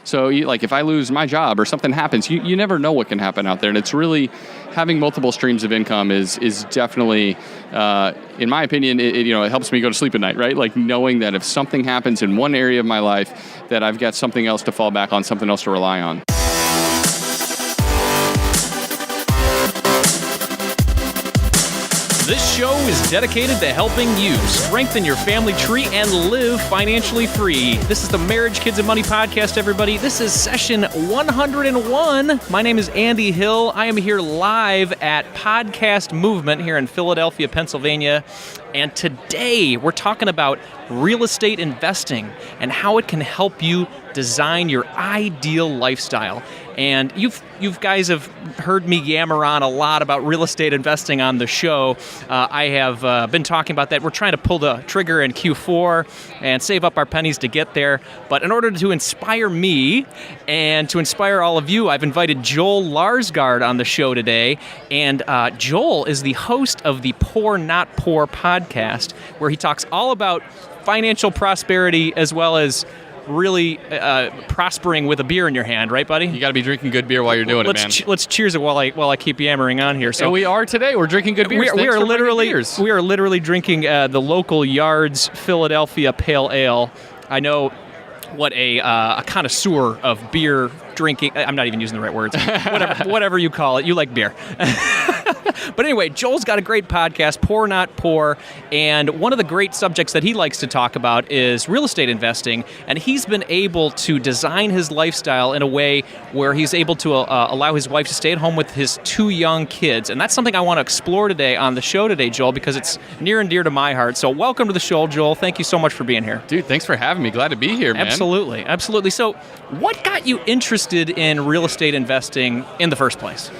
So if I lose my job or something happens, you never know what can happen out there. And it's really having multiple streams of income is definitely, in my opinion, it helps me go to sleep at night, right? Like knowing that if something happens in one area of my life, that I've got something else to fall back on, something else to rely on. This show is dedicated to helping you strengthen your family tree and live financially free. This is the Marriage, Kids, and Money podcast, everybody. This is session 101. My name is Andy Hill. I am here live at Podcast Movement here in Philadelphia, Pennsylvania. And today we're talking about real estate investing and how it can help you design your ideal lifestyle. And you guys have heard me yammer on a lot about real estate investing on the show. I have been talking about that. We're trying to pull the trigger in Q4 and save up our pennies to get there. But in order to inspire me and to inspire all of you, I've invited Joel Larsgaard on the show today. And Joel is the host of the Poor Not Poor podcast, where he talks all about financial prosperity as well as really prospering with a beer in your hand, right, buddy? You got to be drinking good beer while you're doing it, man. Let's cheers it while I keep yammering on here. So and we are today. We're drinking good beers. We are literally drinking the local Yards Philadelphia Pale Ale. I know what a connoisseur of beer drinking. I'm not even using the right words. Whatever you call it. You like beer. But anyway, Joel's got a great podcast, Poor Not Poor, and one of the great subjects that he likes to talk about is real estate investing, and he's been able to design his lifestyle in a way where he's able to allow his wife to stay at home with his 2 young kids, and that's something I want to explore today on the show today, Joel, because it's near and dear to my heart. So welcome to the show, Joel. Thank you so much for being here. Dude, thanks for having me. Glad to be here, man. Absolutely. So what got you interested in real estate investing in the first place?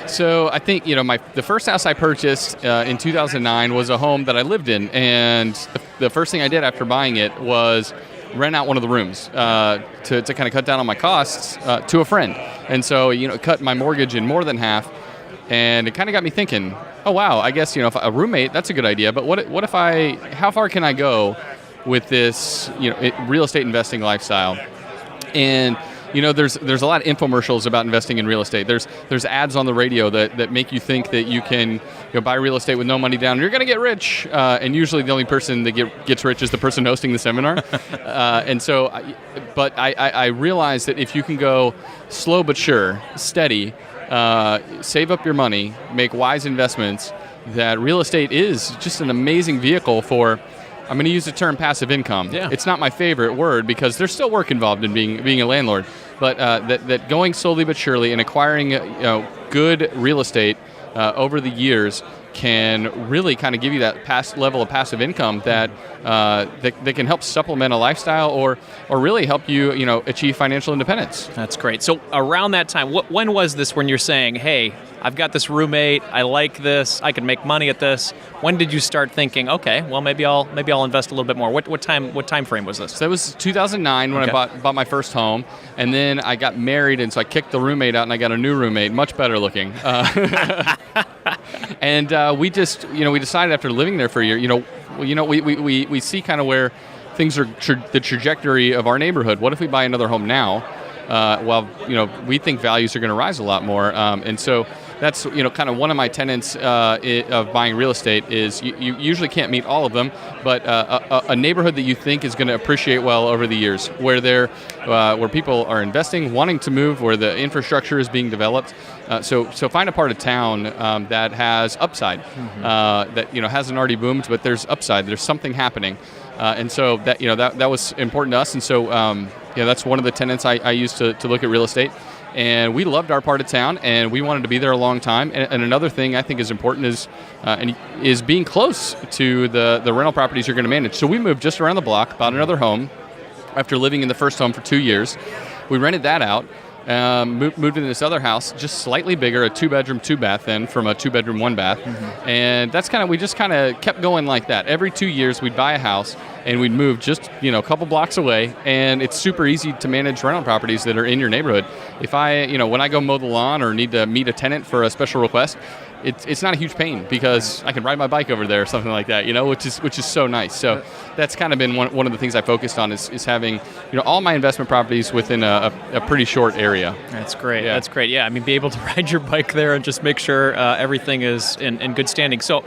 So I think, the first house I purchased in 2009 was a home that I lived in. And the first thing I did after buying it was rent out one of the rooms to kind of cut down on my costs to a friend. And so, it cut my mortgage in more than half. And it kind of got me thinking, oh, wow, I guess, if a roommate, that's a good idea. But what if how far can I go with this, real estate investing lifestyle? And there's a lot of infomercials about investing in real estate. There's ads on the radio that make you think that you can buy real estate with no money down. You're going to get rich, and usually the only person that gets rich is the person hosting the seminar. But I realized that if you can go slow but sure, steady, save up your money, make wise investments, that real estate is just an amazing vehicle for. I'm going to use the term passive income. Yeah. It's not my favorite word because there's still work involved in being a landlord. But that going slowly but surely and acquiring good real estate over the years can really kind of give you that level of passive income that can help supplement a lifestyle or really help you achieve financial independence. That's great. So around that time, when was this when you're saying, hey, I've got this roommate, I like this, I can make money at this? When did you start thinking, okay, well maybe I'll invest a little bit more? What time frame was this? So that was 2009 when I bought my first home, and then I got married, and so I kicked the roommate out and I got a new roommate, much better looking. And we just, we decided after living there for a year, we see kind of where things are, the trajectory of our neighborhood. What if we buy another home now? We think values are going to rise a lot more. And so that's, kind of one of my tenets of buying real estate is you usually can't meet all of them, but a neighborhood that you think is going to appreciate well over the years, where people are investing, wanting to move, where the infrastructure is being developed. So find a part of town that has upside, that hasn't already boomed, but there's upside. There's something happening, and so that was important to us. And so that's one of the tenets I used to look at real estate. And we loved our part of town, and we wanted to be there a long time. And another thing I think is important is being close to the rental properties you're going to manage. So we moved just around the block, bought another home after living in the first home for 2 years. We rented that out. Moved into this other house, just slightly bigger, a 2-bedroom, 2-bath then from a 2-bedroom, 1-bath. Mm-hmm. And that's we just kind of kept going like that. Every 2 years we'd buy a house and we'd move just, a couple blocks away. And it's super easy to manage rental properties that are in your neighborhood. If when I go mow the lawn or need to meet a tenant for a special request, it's not a huge pain because I can ride my bike over there or something like that, which is so nice. So that's kind of been one of the things I focused on is having, all my investment properties within a pretty short area. That's great. Yeah. That's great. Yeah, I mean, be able to ride your bike there and just make sure everything is in good standing. So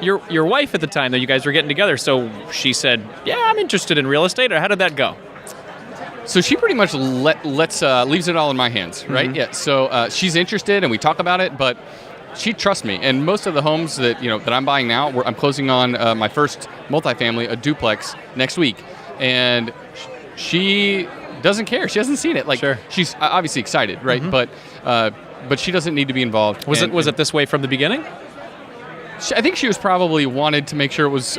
your wife at the time that you guys were getting together, so she said, yeah, I'm interested in real estate, or how did that go? So she pretty much leaves it all in my hands, right? Yeah. So she's interested, and we talk about it, but she trusts me. And most of the homes that I'm buying now, I'm closing on my first multifamily, a duplex, next week, and she doesn't care. She hasn't seen it. Sure. She's obviously excited, right? But she doesn't need to be involved. Was it this way from the beginning? I think she was probably wanted to make sure it was.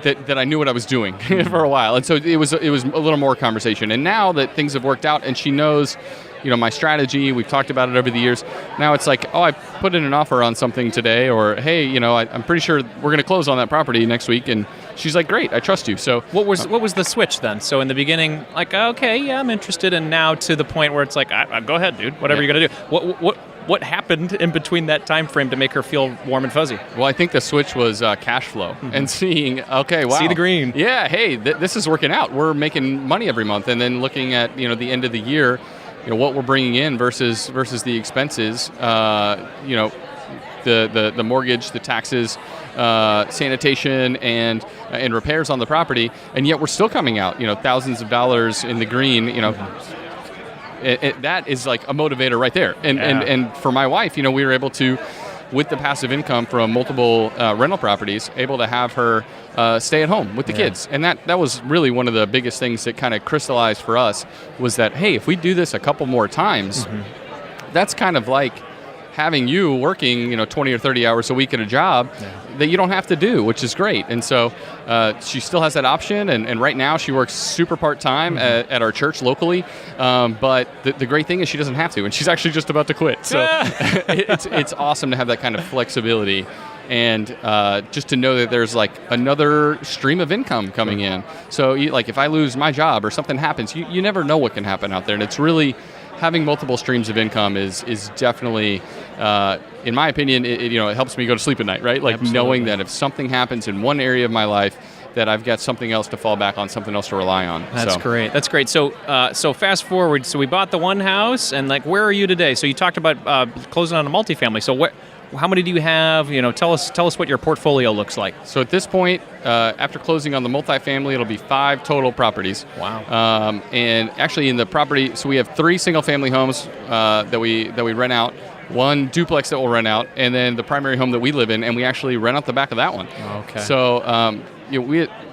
That I knew what I was doing for a while, and so it was a little more conversation. And now that things have worked out, and she knows, my strategy, we've talked about it over the years. Now it's like, oh, I put in an offer on something today, or hey, I'm pretty sure we're going to close on that property next week, and she's like, great, I trust you. So what was the switch then? So in the beginning, like, okay, yeah, I'm interested, and now to the point where it's like, go ahead, dude, whatever you're going to do. What happened in between that time frame to make her feel warm and fuzzy? Well, I think the switch was cash flow and seeing, okay, wow. See the green. Yeah, hey, this is working out. We're making money every month. And then looking at, the end of the year, what we're bringing in versus the expenses, the mortgage, the taxes, sanitation, and repairs on the property. And yet we're still coming out, thousands of dollars in the green, that is like a motivator right there. And for my wife, we were able to, with the passive income from multiple rental properties, able to have her stay at home with the kids. And that was really one of the biggest things that kind of crystallized for us was that, hey, if we do this a couple more times, that's kind of like having you working, 20 or 30 hours a week at a job that you don't have to do, which is great. And so she still has that option. And right now she works super part-time at our church locally. But the great thing is she doesn't have to. And she's actually just about to quit. So it's awesome to have that kind of flexibility. And just to know that there's like another stream of income coming in. So if I lose my job or something happens, you never know what can happen out there. And it's really having multiple streams of income is definitely, in my opinion, it helps me go to sleep at night, right? Like Absolutely. Knowing that if something happens in one area of my life, that I've got something else to fall back on, something else to rely on. That's great. That's great. So fast forward. So we bought the one house, and where are you today? So you talked about closing on a multifamily. So how many do you have? Tell us what your portfolio looks like. So at this point, after closing on the multifamily, it'll be 5 total properties. Wow. And actually in the property, so we have 3 single-family homes that we rent out, 1 duplex that we'll rent out, and then the primary home that we live in, and we actually rent out the back of that one. Okay. So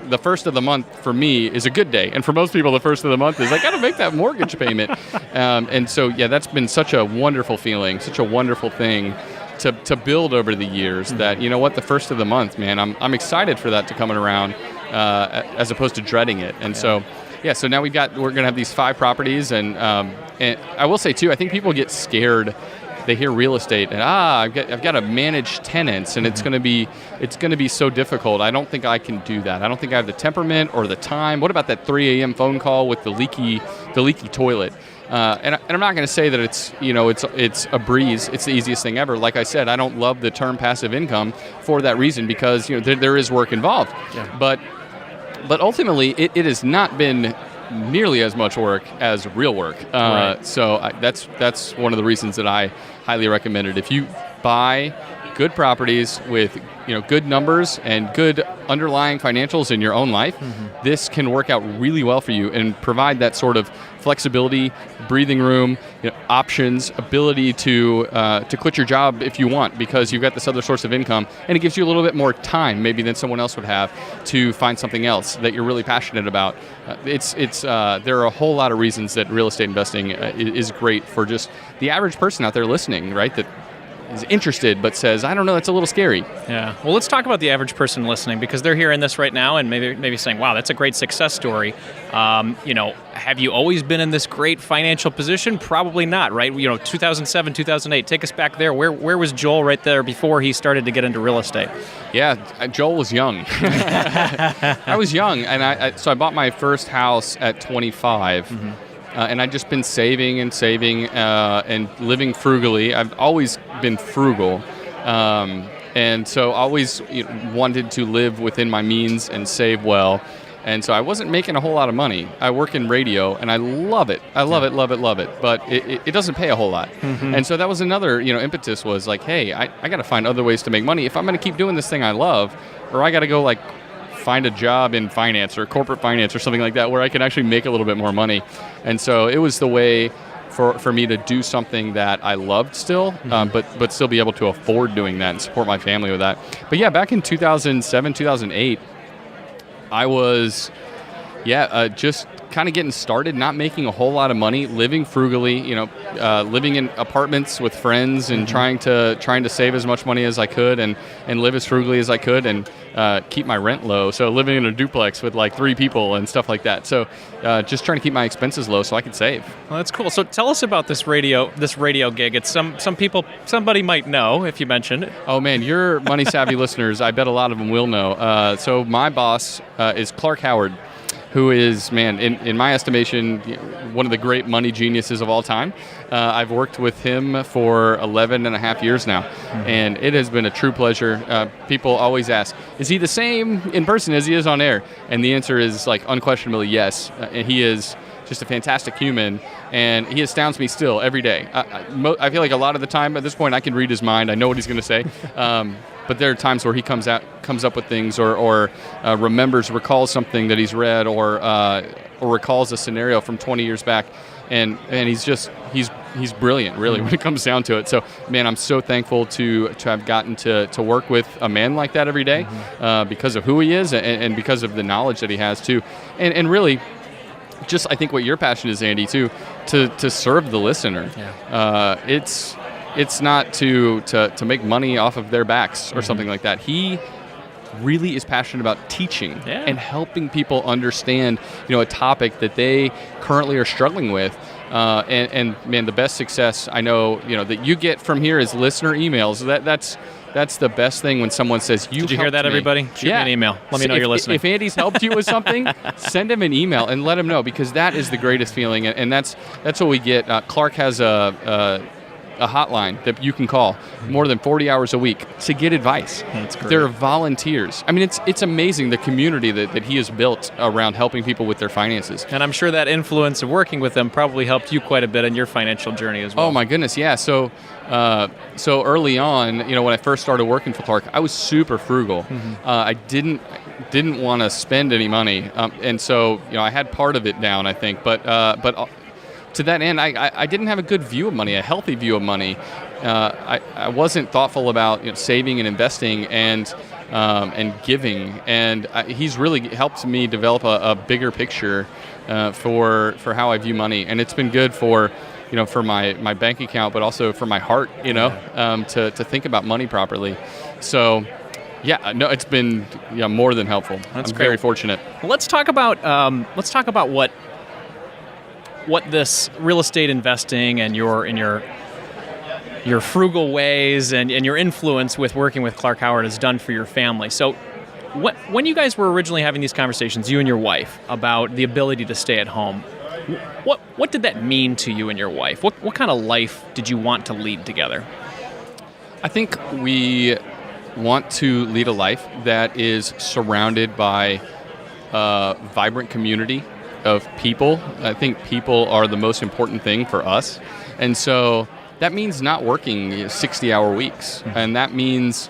the first of the month for me is a good day, and for most people, the first of the month is I got to make that mortgage payment. And so that's been such a wonderful feeling, such a wonderful thing to build over the years. That the first of the month, man, I'm excited for that to come around as opposed to dreading it. And so now we're gonna have these 5 properties, and I will say too, I think people get scared. They hear real estate and I've got to manage tenants, and it's going to be so difficult. I don't think I can do that. I don't think I have the temperament or the time. What about that 3 a.m. phone call with the leaky toilet? And I'm not going to say that it's a breeze. It's the easiest thing ever. Like I said, I don't love the term passive income for that reason, because there is work involved. Yeah. But ultimately, it has not been nearly as much work as real work. Right. So that's one of the reasons that I highly recommend it. If you buy good properties with good numbers and good underlying financials in your own life, this can work out really well for you and provide that sort of flexibility, breathing room, options, ability to quit your job if you want, because you've got this other source of income, and it gives you a little bit more time maybe than someone else would have to find something else that you're really passionate about. There are a whole lot of reasons that real estate investing is great for just the average person out there listening, right? That is interested but says, I don't know, that's a little scary. Yeah. Well, let's talk about the average person listening, because they're hearing this right now and maybe saying, wow, that's a great success story. Have you always been in this great financial position? Probably not, right? 2007, 2008, take us back there. Where was Joel right there before he started to get into real estate? Yeah, Joel was young. I was young, and so I bought my first house at 25. And I've just been saving and living frugally. I've always been frugal, And so I always wanted to live within my means and save well. And so I wasn't making a whole lot of money. I work in radio, and I love it. I love it, love it, love it. But it doesn't pay a whole lot. Mm-hmm. And so that was another impetus was like, hey, I got to find other ways to make money. If I'm going to keep doing this thing I love, or I got to go like find a job in finance or corporate finance or something like that where I can actually make a little bit more money. And so it was the way for me to do something that I loved still, but still be able to afford doing that and support my family with that. But yeah, back in 2007, 2008, I was, just kind of getting started, not making a whole lot of money, living frugally, living in apartments with friends and trying to save as much money as I could and live as frugally as I could and keep my rent low. So living in a duplex with like 3 people and stuff like that. So just trying to keep my expenses low so I could save. Well, that's cool. So tell us about this radio gig. It's somebody might know if you mentioned it. Oh man, your money savvy listeners, I bet a lot of them will know. So my boss is Clark Howard, who is, man, in my estimation, one of the great money geniuses of all time. I've worked with him for 11 and a half years now, and it has been a true pleasure. People always ask, is he the same in person as he is on air? And the answer is like unquestionably yes. And he is just a fantastic human, and he astounds me still every day. I feel like a lot of the time at this point I can read his mind. I know what he's going to say. But there are times where he comes up with things or recalls something that he's read or recalls a scenario from 20 years back, and he's brilliant, really, when it comes down to it. So, man, I'm so thankful to have gotten to work with a man like that every day because of who he is and because of the knowledge that he has too, and really, just I think what your passion is, Andy, too, to serve the listener. Yeah. It's not to make money off of their backs or something like that. He really is passionate about teaching and helping people understand, a topic that they currently are struggling with. And man, the best success I know, that you get from here is listener emails. That's the best thing when someone says, Did you hear that, everybody? Shoot me an email. Let me know you're listening. If Andy's helped you with something, send him an email and let him know, because that is the greatest feeling. And that's what we get. Clark has a hotline that you can call more than 40 hours a week to get advice. That's great. There are volunteers. I mean, it's amazing the community that he has built around helping people with their finances. And I'm sure that influence of working with them probably helped you quite a bit in your financial journey as well. Oh my goodness, yeah. So early on, when I first started working for Clark, I was super frugal. I didn't want to spend any money, and so I had part of it down, I think, but to that end, I didn't have a good view of money, a healthy view of money. I wasn't thoughtful about saving and investing and giving. And he's really helped me develop a bigger picture for how I view money. And it's been good for my bank account, but also for my heart, to think about money properly. So, yeah, no, it's been more than helpful. That's I'm great. very fortunate. Well, let's talk about what this real estate investing and your frugal ways and your influence with working with Clark Howard has done for your family. So when you guys were originally having these conversations, you and your wife, about the ability to stay at home, what did that mean to you and your wife? What kind of life did you want to lead together? I think we want to lead a life that is surrounded by a vibrant community of people. I think people are the most important thing for us. And so that means not working 60-hour weeks. And that means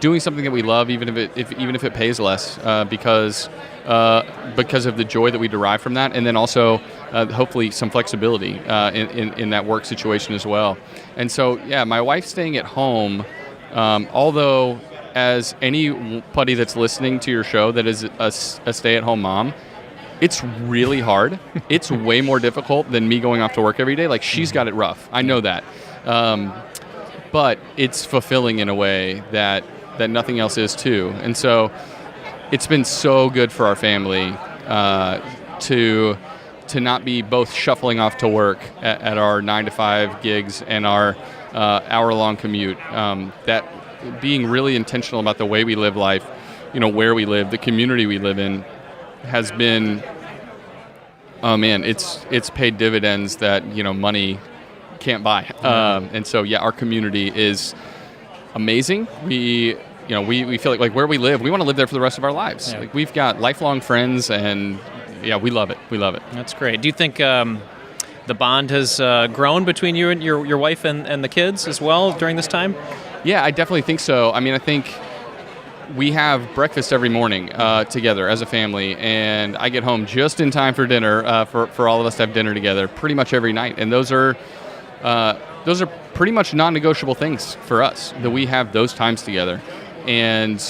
doing something that we love, even if it pays less, because of the joy that we derive from that, and then also hopefully some flexibility in that work situation as well. And so, yeah, my wife's staying at home, although as anybody that's listening to your show that is a stay-at-home mom, it's really hard. It's way more difficult than me going off to work every day. Like, she's got it rough. I know that. But it's fulfilling in a way that nothing else is too. And so it's been so good for our family to not be both shuffling off to work at our 9-to-5 gigs and our hour-long commute. That being really intentional about the way we live life, where we live, the community we live in, has been, it's paid dividends that money can't buy. And so, yeah, our community is amazing. We feel like where we live, we want to live there for the rest of our lives. Yeah. Like we've got lifelong friends, and we love it. We love it. That's great. Do you think the bond has grown between you and your wife and the kids as well during this time? Yeah, I definitely think so. I mean, I think we have breakfast every morning together as a family, and I get home just in time for dinner for all of us to have dinner together pretty much every night. And those are pretty much non-negotiable things for us, that we have those times together. And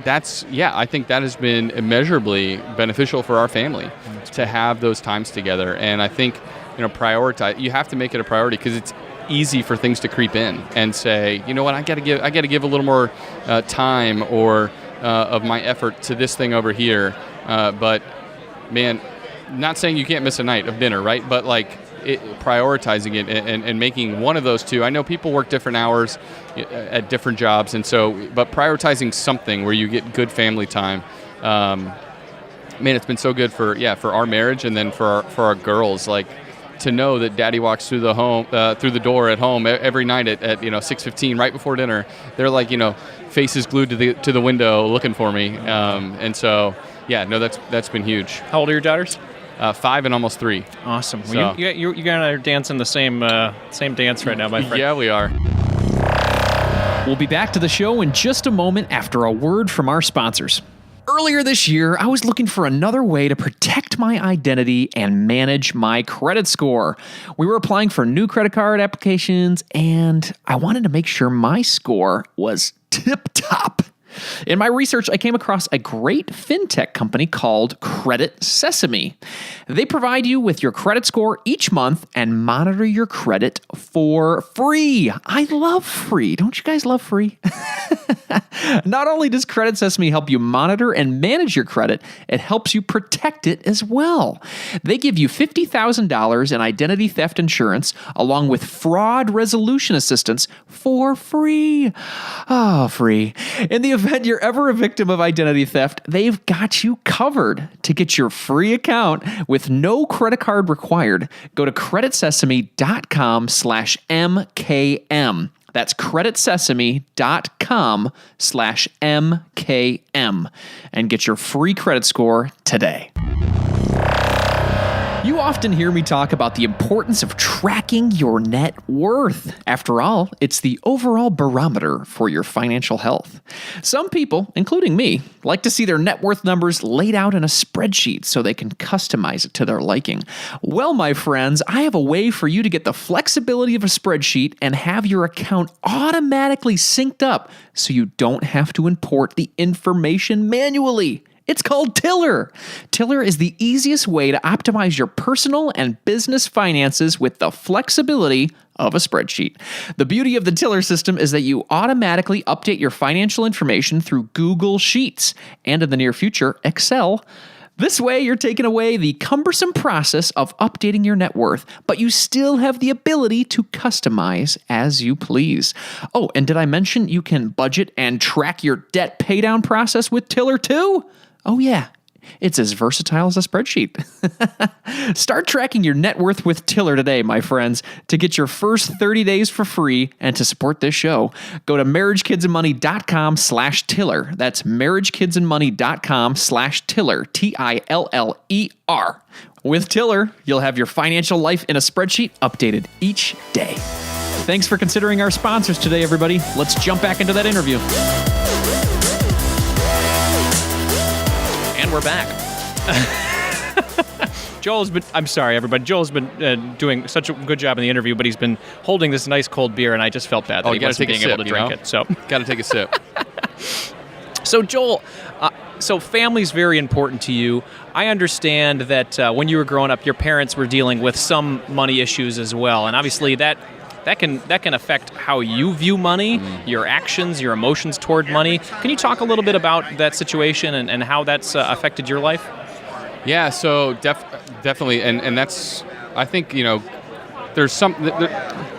I think that has been immeasurably beneficial for our family to have those times together. And I think, prioritize. You have to make it a priority, because it's easy for things to creep in and say, you know what, I got to give a little more time or of my effort to this thing over here. But man, not saying you can't miss a night of dinner, right? But prioritizing it and making one of those two. I know people work different hours at different jobs, and but prioritizing something where you get good family time. Man, it's been so good for our marriage, and then for our girls, to know that Daddy walks through the door at home every night at 6:15 right before dinner. They're faces glued to the window looking for me, and so that's been huge. How old are your daughters? 5 and almost 3. Awesome. So. Well, you guys are dancing the same dance right now, my friend. Yeah, we are. We'll be back to the show in just a moment after a word from our sponsors. Earlier this year, I was looking for another way to protect my identity and manage my credit score. We were applying for new credit card applications, and I wanted to make sure my score was tip-top. In my research, I came across a great fintech company called Credit Sesame. They provide you with your credit score each month and monitor your credit for free. I love free. Don't you guys love free? Not only does Credit Sesame help you monitor and manage your credit, it helps you protect it as well. They give you $50,000 in identity theft insurance along with fraud resolution assistance for free. Oh, free. In the event you're ever a victim of identity theft, they've got you covered. To get your free account with no credit card required, go to creditsesame.com/MKM. That's creditsesame.com/MKM and get your free credit score today. You often hear me talk about the importance of tracking your net worth. After all, it's the overall barometer for your financial health. Some people, including me, like to see their net worth numbers laid out in a spreadsheet so they can customize it to their liking. Well, my friends, I have a way for you to get the flexibility of a spreadsheet and have your account automatically synced up so you don't have to import the information manually. It's called Tiller. Tiller is the easiest way to optimize your personal and business finances with the flexibility of a spreadsheet. The beauty of the Tiller system is that you automatically update your financial information through Google Sheets and, in the near future, Excel. This way, you're taking away the cumbersome process of updating your net worth, but you still have the ability to customize as you please. Oh, and did I mention you can budget and track your debt paydown process with Tiller too? Oh yeah, it's as versatile as a spreadsheet. Start tracking your net worth with Tiller today, my friends. To get your first 30 days for free and to support this show, go to marriagekidsandmoney.com/Tiller. That's marriagekidsandmoney.com/Tiller, Tiller. With Tiller, you'll have your financial life in a spreadsheet updated each day. Thanks for considering our sponsors today, everybody. Let's jump back into that interview. And we're back. I'm sorry, everybody. Joel's been doing such a good job in the interview, but he's been holding this nice cold beer, and I just felt bad that he wasn't being able to drink it. So, got to take a sip. So, Joel, so family's very important to you. I understand that when you were growing up, your parents were dealing with some money issues as well, and obviously that can affect how you view money, your actions, your emotions toward money. Can you talk a little bit about that situation and how that's affected your life? Yeah, so definitely, and that's, I think, there's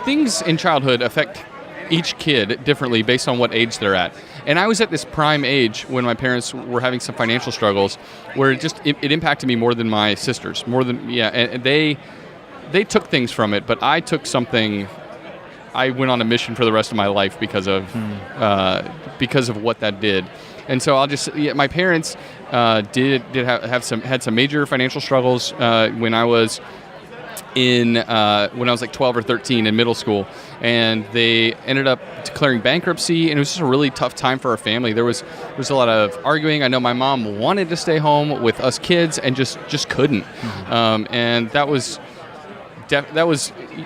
things in childhood affect each kid differently based on what age they're at. And I was at this prime age when my parents were having some financial struggles where it impacted me more than my sisters, and they took things from it, but I took something I went on a mission for the rest of my life because of what that did. And so my parents had some major financial struggles when I was like 12 or 13 in middle school, and they ended up declaring bankruptcy, and it was just a really tough time for our family. There was a lot of arguing. I know my mom wanted to stay home with us kids and just couldn't. And that was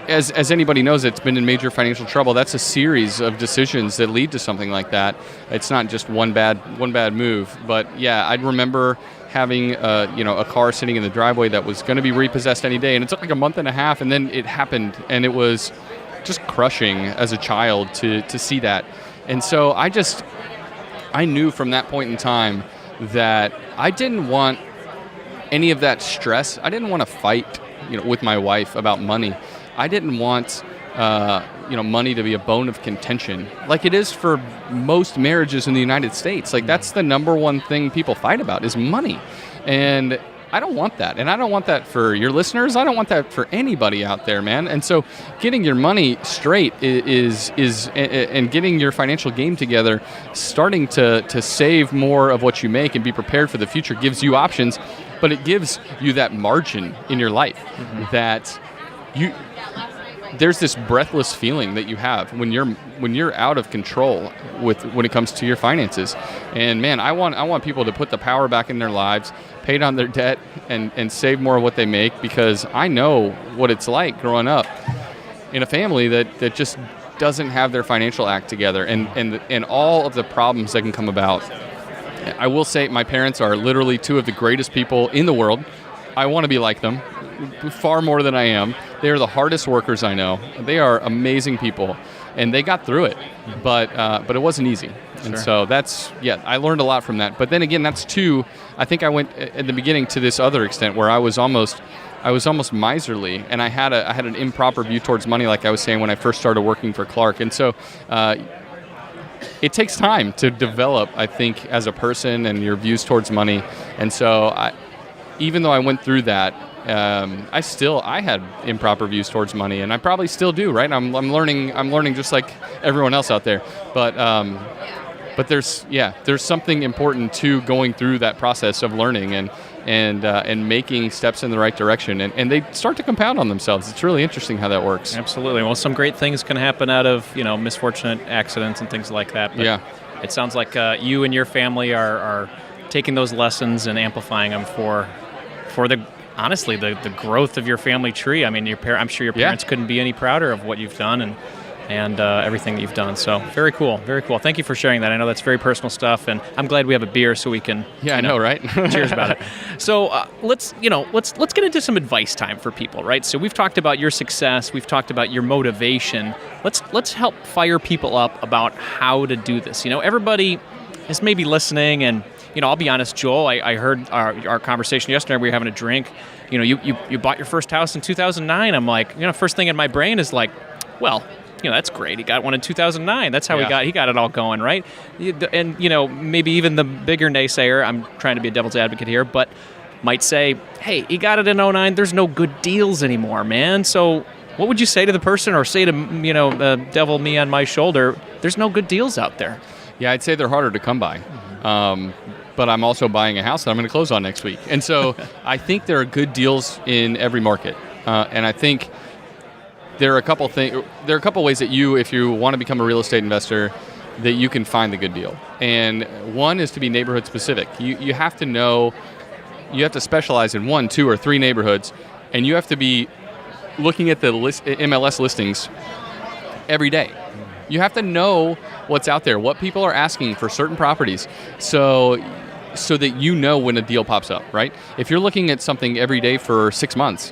as anybody knows that's been in major financial trouble, that's a series of decisions that lead to something like that. It's not just one bad move. But yeah, I'd remember having a car sitting in the driveway that was going to be repossessed any day, and it took like a month and a half, and then it happened, and it was just crushing as a child to see that. And so I knew from that point in time that I didn't want any of that stress. I didn't want to fight with my wife about money. I didn't want money to be a bone of contention like it is for most marriages in the United States. Like that's the number one thing people fight about is money. And I don't want that. And I don't want that for your listeners. I don't want that for anybody out there, man. And so getting your money straight is and getting your financial game together, starting to save more of what you make and be prepared for the future gives you options, but it gives you that margin in your life that there's this breathless feeling that you have when you're out of control when it comes to your finances. And man, I want people to put the power back in their lives, pay down their debt, and save more of what they make, because I know what it's like growing up in a family that just doesn't have their financial act together, and all of the problems that can come about. I will say my parents are literally two of the greatest people in the world. I want to be like them far more than I am. They are the hardest workers I know. They are amazing people, and they got through it, but it wasn't easy. And so I learned a lot from that. But then again, that's too, I think I went at the beginning to this other extent where I was almost miserly, and I had an improper view towards money, like I was saying when I first started working for Clark. And so it takes time to develop, I think, as a person and your views towards money. And so even though I went through that, I had improper views towards money, and I probably still do, right? I'm learning just like everyone else out there. But there's something important to going through that process of learning and making steps in the right direction, and they start to compound on themselves. It's really interesting how that works. Absolutely. Well, some great things can happen out of misfortunate accidents and things like that. But it sounds like you and your family are taking those lessons and amplifying them for the growth of your family tree. I mean, I'm sure your parents couldn't be any prouder of what you've done and everything that you've done. So very cool, very cool. Thank you for sharing that. I know that's very personal stuff, and I'm glad we have a beer so we can. Yeah, I know, right? Cheers about it. So let's get into some advice time for people, right? So we've talked about your success, we've talked about your motivation. Let's help fire people up about how to do this. Everybody is maybe listening, and I'll be honest, Joel, I heard our conversation yesterday. We were having a drink. You bought your first house in 2009. I'm like, first thing in my brain is like, well, that's great. He got one in 2009. That's how he got it all going, right? And maybe even the bigger naysayer, I'm trying to be a devil's advocate here, but might say, hey, he got it in 2009. There's no good deals anymore, man. So what would you say to the person, or say to the devil me on my shoulder? There's no good deals out there. Yeah, I'd say they're harder to come by. But I'm also buying a house that I'm going to close on next week. And so I think there are good deals in every market. And I think there are a couple ways that if you want to become a real estate investor, that you can find the good deal. And one is to be neighborhood specific. You have to know, you have to specialize in 1, 2, or 3 neighborhoods, and you have to be looking at the MLS listings every day. You have to know what's out there, what people are asking for certain properties, so that you know when a deal pops up, right? If you're looking at something every day for 6 months,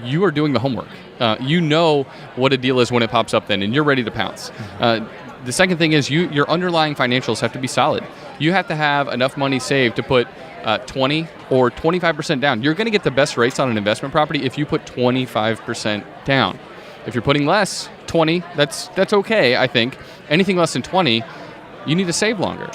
you are doing the homework. You know what a deal is when it pops up then, and you're ready to pounce. The second thing is your underlying financials have to be solid. You have to have enough money saved to put 20 or 25% down. You're going to get the best rates on an investment property if you put 25% down. If you're putting less, 20, that's okay, I think. Anything less than 20, you need to save longer.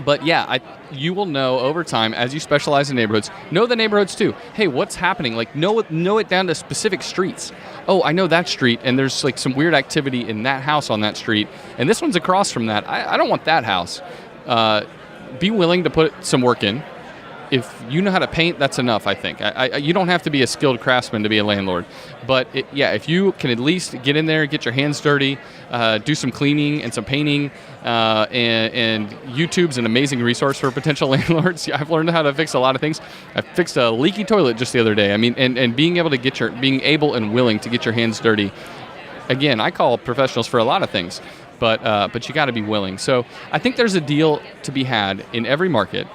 But yeah, you will know over time as you specialize in neighborhoods. Know the neighborhoods too. Hey, what's happening? Like know it down to specific streets. Oh, I know that street, and there's like some weird activity in that house on that street, and this one's across from that. I don't want that house. Be willing to put some work in. If you know how to paint, that's enough, I think. You don't have to be a skilled craftsman to be a landlord. But if you can at least get in there, get your hands dirty, do some cleaning and some painting, and YouTube's an amazing resource for potential landlords. I've learned how to fix a lot of things. I fixed a leaky toilet just the other day. I mean, and being able and willing to get your hands dirty. Again, I call professionals for a lot of things. But you got to be willing. So I think there's a deal to be had in every market.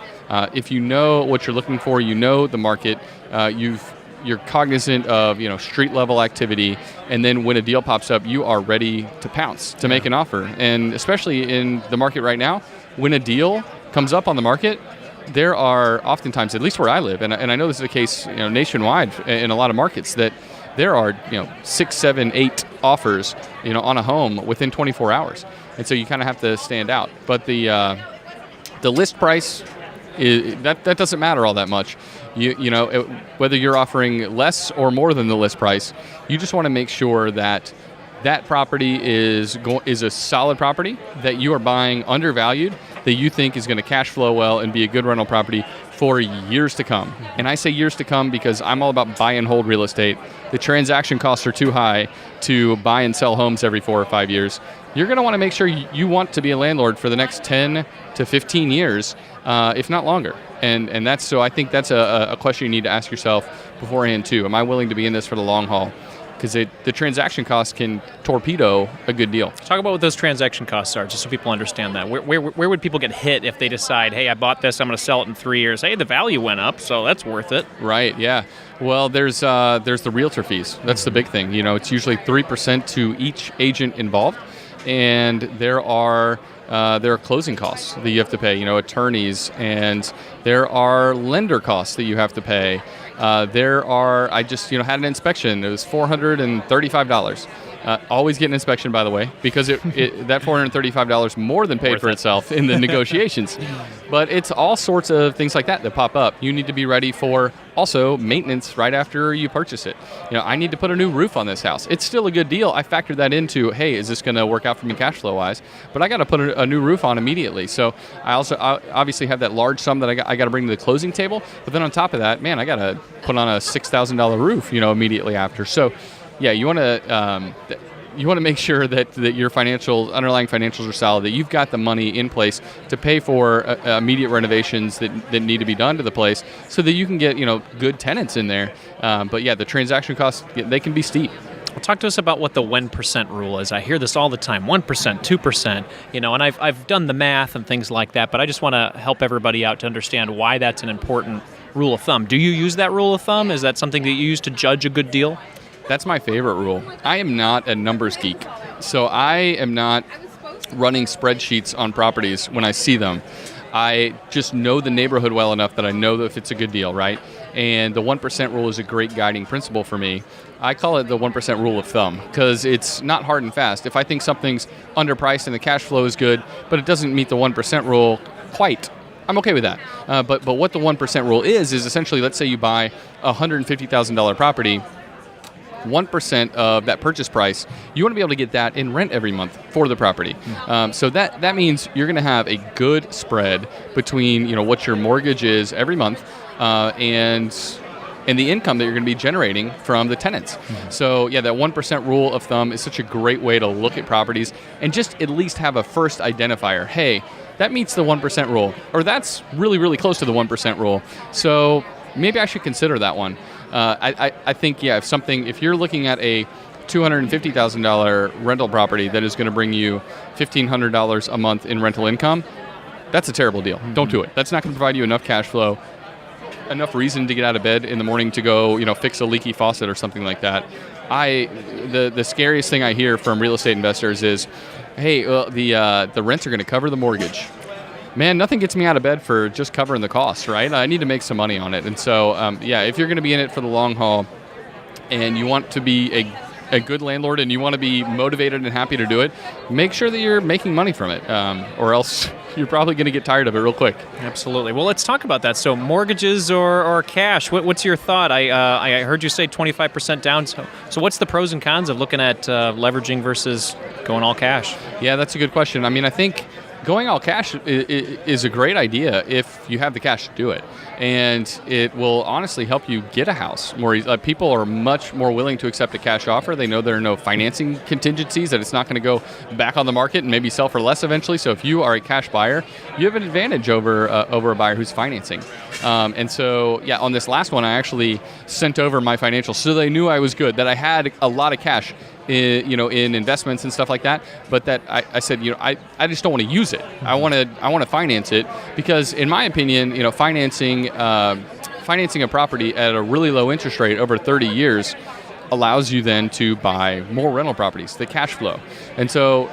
If you know what you're looking for, you know the market, you're cognizant of street level activity, and then when a deal pops up, you are ready to pounce, to make an offer. And especially in the market right now, when a deal comes up on the market, there are oftentimes, at least where I live, and I know this is the case nationwide in a lot of markets, that there are 6, 7, 8 offers on a home within 24 hours, and so you kind of have to stand out. But the list price that doesn't matter all that much. Whether you're offering less or more than the list price, you just want to make sure that property is a solid property, that you are buying undervalued, that you think is going to cash flow well and be a good rental property for years to come. And I say years to come because I'm all about buy and hold real estate. The transaction costs are too high to buy and sell homes every 4 or 5 years. You're going to want to make sure you want to be a landlord for the next 10 to 15 years, if not longer. And that's so I think that's a question you need to ask yourself beforehand too. Am I willing to be in this for the long haul? Because the transaction costs can torpedo a good deal. Talk about what those transaction costs are, just so people understand that. Where would people get hit if they decide, hey, I bought this, I'm going to sell it in 3 years. Hey, the value went up, so that's worth it. Right, yeah. Well, there's the realtor fees. That's the big thing. It's usually 3% to each agent involved, and there are closing costs that you have to pay, attorneys, and there are lender costs that you have to pay. I just had an inspection. It was $435. Always get an inspection, by the way, because that $435 more than paid for itself in the negotiations. But it's all sorts of things like that pop up. You need to be ready for also maintenance right after you purchase it. I need to put a new roof on this house. It's still a good deal. I factored that into, hey, is this going to work out for me cash flow wise? But I got to put a new roof on immediately. So I obviously have that large sum that I got to bring to the closing table. But then on top of that, man, I got to put on a $6,000 roof, immediately after. So yeah, you want to make sure that your underlying financials are solid, that you've got the money in place to pay for immediate renovations that need to be done to the place, so that you can get good tenants in there. But yeah, the transaction costs, they can be steep. Well, talk to us about what the 1% rule is. I hear this all the time, 1%, 2%, and I've done the math and things like that, but I just want to help everybody out to understand why that's an important rule of thumb. Do you use that rule of thumb? Is that something that you use to judge a good deal? That's my favorite rule. I am not a numbers geek, so I am not running spreadsheets on properties when I see them. I just know the neighborhood well enough that I know that if it's a good deal, right? And the 1% rule is a great guiding principle for me. I call it the 1% rule of thumb because it's not hard and fast. If I think something's underpriced and the cash flow is good, but it doesn't meet the 1% rule quite, I'm okay with that. But what the 1% rule is essentially, let's say you buy a $150,000 property, 1% of that purchase price, you want to be able to get that in rent every month for the property. So that means you're going to have a good spread between what your mortgage is every month and the income that you're going to be generating from the tenants. So yeah, that 1% rule of thumb is such a great way to look at properties and just at least have a first identifier. Hey, that meets the 1% rule, or that's really, really close to the 1% rule. So maybe I should consider that one. I think, yeah, if you're looking at a $250,000 rental property that is going to bring you $1,500 a month in rental income, that's a terrible deal. Don't do it. That's not going to provide you enough cash flow, enough reason to get out of bed in the morning to go, fix a leaky faucet or something like that. The scariest thing I hear from real estate investors is, hey, the rents are going to cover the mortgage. Man, nothing gets me out of bed for just covering the costs, right? I need to make some money on it. And so, if you're going to be in it for the long haul and you want to be a good landlord and you want to be motivated and happy to do it, make sure that you're making money from it, or else you're probably going to get tired of it real quick. Absolutely. Well, let's talk about that. So mortgages or cash, what's your thought? I heard you say 25% down. So what's the pros and cons of looking at leveraging versus going all cash? Yeah, that's a good question. I mean, I think going all cash is a great idea if you have the cash to do it. And it will honestly help you get a house more easily. People are much more willing to accept a cash offer. They know there are no financing contingencies, that it's not going to go back on the market and maybe sell for less eventually. So if you are a cash buyer, you have an advantage over a buyer who's financing. And so, yeah, on this last one, I actually sent over my financials so they knew I was good, that I had a lot of cash in investments and stuff like that, but that I said, I just don't want to use it. I want to finance it because, in my opinion, financing a property at a really low interest rate over 30 years allows you then to buy more rental properties, the cash flow. And so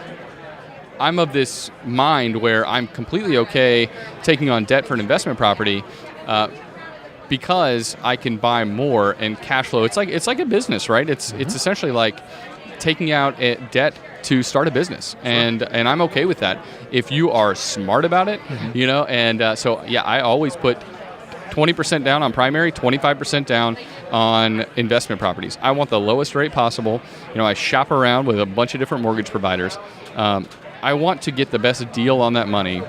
I'm of this mind where I'm completely okay taking on debt for an investment property because I can buy more and cash flow. It's like a business, right? It's essentially like taking out debt to start a business, and I'm okay with that if you are smart about it, so I always put 20% down on primary, 25% down on investment properties. I want the lowest rate possible. I shop around with a bunch of different mortgage providers. I want to get the best deal on that money,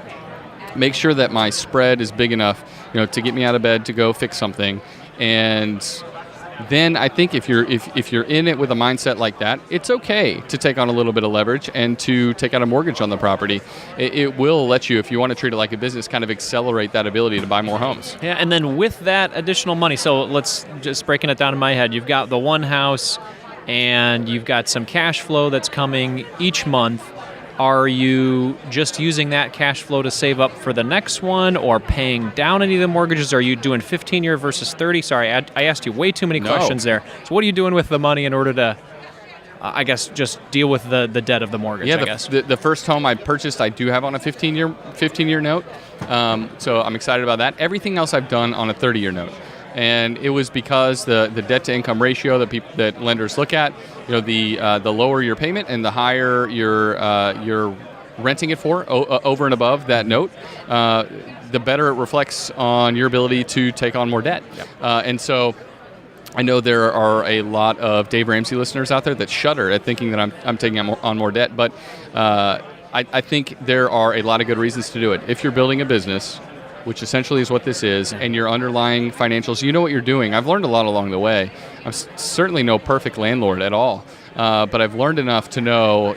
make sure that my spread is big enough, to get me out of bed to go fix something. And then I think if you're in it with a mindset like that, it's okay to take on a little bit of leverage and to take out a mortgage on the property. It will let you, if you want to treat it like a business, kind of accelerate that ability to buy more homes. Yeah, and then with that additional money, so let's just breaking it down in my head, you've got the one house and you've got some cash flow that's coming each month. Are you just using that cash flow to save up for the next one or paying down any of the mortgages? Are you doing 15-year versus 30? Sorry, I asked you way too many questions there. So what are you doing with the money in order to, just deal with the debt of the mortgage, I guess? The first home I purchased, I do have on a 15-year note. So I'm excited about that. Everything else I've done on a 30-year note. And it was because the debt-to-income ratio that lenders look at, the lower your payment and the higher you're renting it for over and above that note, the better it reflects on your ability to take on more debt. Yep. And so I know there are a lot of Dave Ramsey listeners out there that shudder at thinking that I'm taking on more debt, but I think there are a lot of good reasons to do it. If you're building a business, which essentially is what this is, and your underlying financials, you know what you're doing. I've learned a lot along the way. I'm certainly no perfect landlord at all, but I've learned enough to know,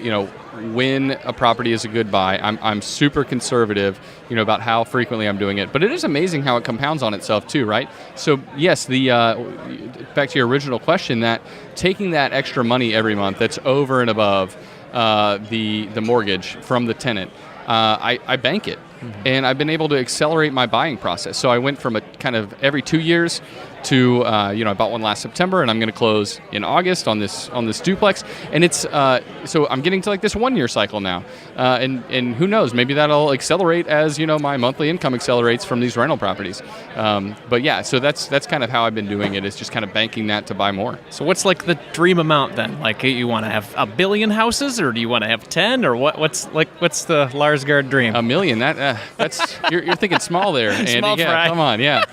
when a property is a good buy. I'm super conservative, about how frequently I'm doing it. But it is amazing how it compounds on itself too, right? So yes, back to your original question, that taking that extra money every month that's over and above the mortgage from the tenant, I bank it. Mm-hmm. And I've been able to accelerate my buying process. So I went from a kind of every 2 years to, I bought one last September, and I'm going to close in August on this duplex. And it's so I'm getting to like this 1 year cycle now, and who knows, maybe that'll accelerate as my monthly income accelerates from these rental properties. But yeah, so that's kind of how I've been doing it, is just kind of banking that to buy more. So what's like the dream amount then? Like, you want to have 1 billion houses, or do you want to have 10, or what's the Larsgaard dream? 1 million. That's you're thinking small there, Andy. Small fry. Yeah, come on, yeah.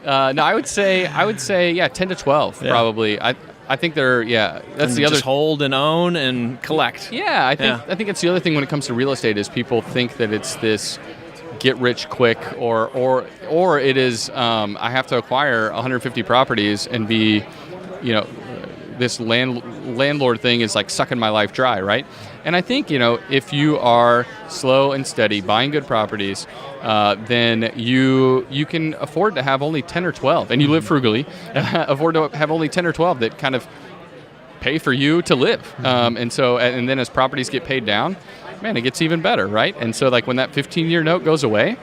No, I would say 10 to 12 probably. I think they're that's the other. Just hold and own and collect. Yeah, I think it's the other thing when it comes to real estate is people think that it's this get rich quick or it is I have to acquire 150 properties and be this landlord thing is like sucking my life dry, right? And I think, if you are slow and steady, buying good properties, then you can afford to have only 10 or 12, and you live frugally, afford to have only 10 or 12 that kind of pay for you to live. And then as properties get paid down, man, it gets even better, right? And so like when that 15-year note goes away,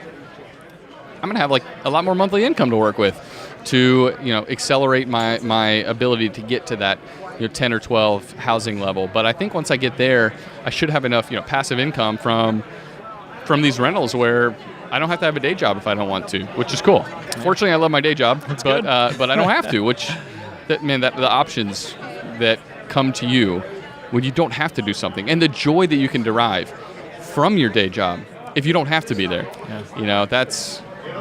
I'm going to have like a lot more monthly income to work with to, accelerate my ability to get to that 10 or 12 housing level. But I think once I get there, I should have enough, passive income from these rentals where I don't have to have a day job if I don't want to, which is cool. Fortunately, I love my day job, but I don't have to, the options that come to you when you don't have to do something, and the joy that you can derive from your day job if you don't have to be there.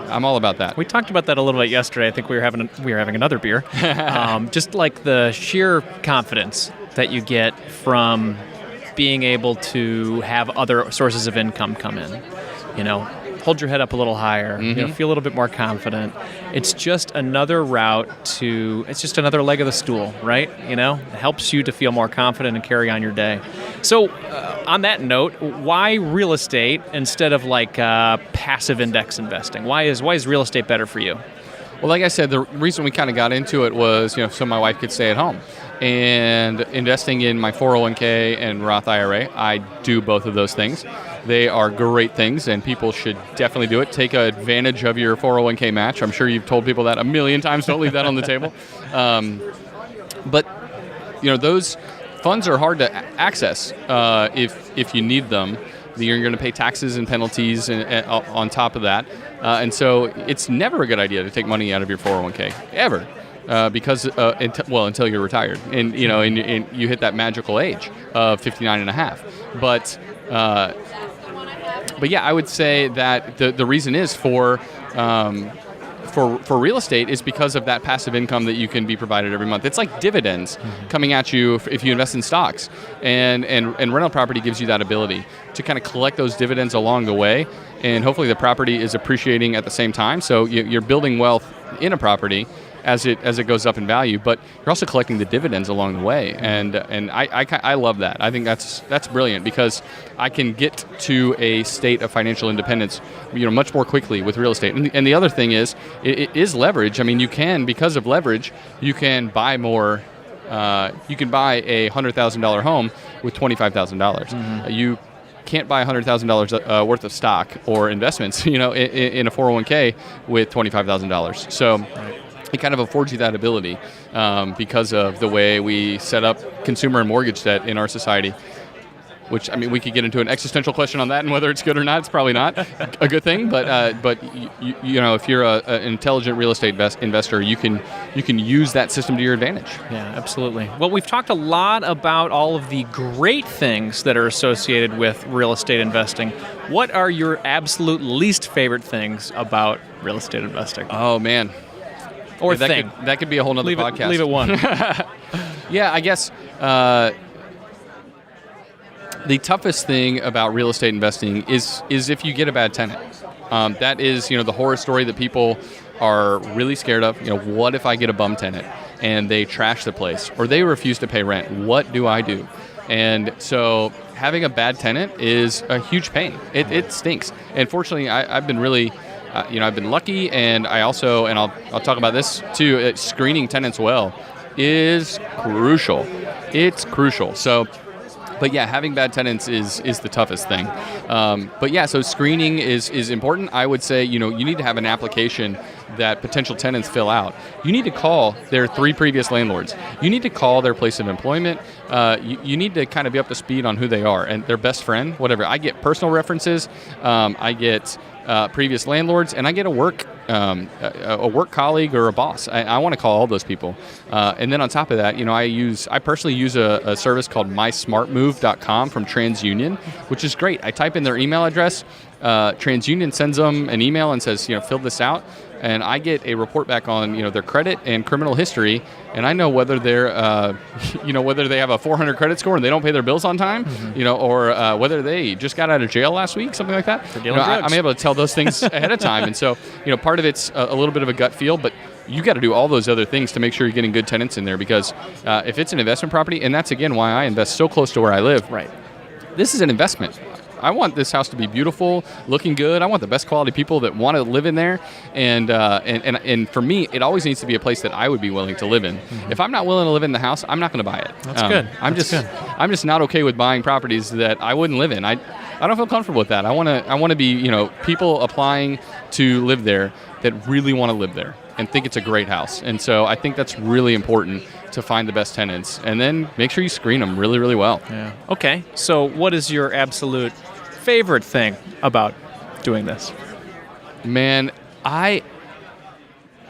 I'm all about that. We talked about that a little bit yesterday. I think we were having another beer. Just like the sheer confidence that you get from being able to have other sources of income come in. Hold your head up a little higher, feel a little bit more confident. It's just another it's just another leg of the stool, right? It helps you to feel more confident and carry on your day. So on that note, why real estate instead of like passive index investing? Why is real estate better for you? Well, like I said, the reason we kind of got into it was, so my wife could stay at home. And investing in my 401k and Roth IRA, I do both of those things. They are great things, and people should definitely do it. Take advantage of your 401k match. I'm sure you've told people that a million times. Don't leave that on the table. But those funds are hard to access if you need them. You're going to pay taxes and penalties on top of that. And so it's never a good idea to take money out of your 401k, ever. Because until you're retired, and you hit that magical age of 59 and a half. But yeah, I would say that the reason is for real estate is because of that passive income that you can be provided every month. It's like dividends coming at you if you invest in stocks, and rental property gives you that ability to kind of collect those dividends along the way, and hopefully the property is appreciating at the same time. So you're building wealth in a property as it goes up in value, but you're also collecting the dividends along the way, and I love that. I think that's brilliant because I can get to a state of financial independence, much more quickly with real estate. And the other thing is, it is leverage. I mean, because of leverage, you can buy more. You can buy a $100,000 home with $25,000. You can't buy $100,000 worth of stock or investments, in a 401k with $25,000. So. It kind of affords you that ability because of the way we set up consumer and mortgage debt in our society, which, we could get into an existential question on that and whether it's good or not. It's probably not a good thing, but if you're an intelligent real estate investor, you can use that system to your advantage. Yeah, absolutely. Well, we've talked a lot about all of the great things that are associated with real estate investing. What are your absolute least favorite things about real estate investing? Oh, man. Or yeah, that could be a whole nother podcast. Leave it one. Yeah, I guess the toughest thing about real estate investing is if you get a bad tenant. That is, the horror story that people are really scared of. What if I get a bum tenant and they trash the place or they refuse to pay rent? What do I do? And so having a bad tenant is a huge pain. It stinks. And fortunately, I've been really... I've been lucky, and I'll talk about this too. Screening tenants well is crucial. It's crucial. So, but yeah, having bad tenants is the toughest thing. But yeah, so screening is important. I would say, you need to have an application that potential tenants fill out. You need to call their 3 previous landlords. You need to call their place of employment. You need to kind of be up to speed on who they are and their best friend, whatever. I get personal references. I get previous landlords, and I get a work colleague or a boss. I want to call all those people. And then on top of that, I personally use a service called mysmartmove.com from TransUnion, which is great. I type in their email address. TransUnion sends them an email and says, fill this out. And I get a report back on, their credit and criminal history, and I know whether they're, whether they have a 400 credit score and they don't pay their bills on time, or whether they just got out of jail last week, something like that. For dealing drugs. I'm able to tell those things ahead of time, and so, part of it's a little bit of a gut feel, but you got to do all those other things to make sure you're getting good tenants in there, because if it's an investment property, and that's again why I invest so close to where I live. Right. This is an investment. I want this house to be beautiful, looking good. I want the best quality people that want to live in there, and for me, it always needs to be a place that I would be willing to live in. Mm-hmm. If I'm not willing to live in the house, I'm not going to buy it. That's good. I'm just not okay with buying properties that I wouldn't live in. I don't feel comfortable with that. I want to be people applying to live there that really want to live there and think it's a great house. And so I think that's really important to find the best tenants, and then make sure you screen them really, really well. Yeah. Okay. So what is your absolute favorite thing about doing this? Man,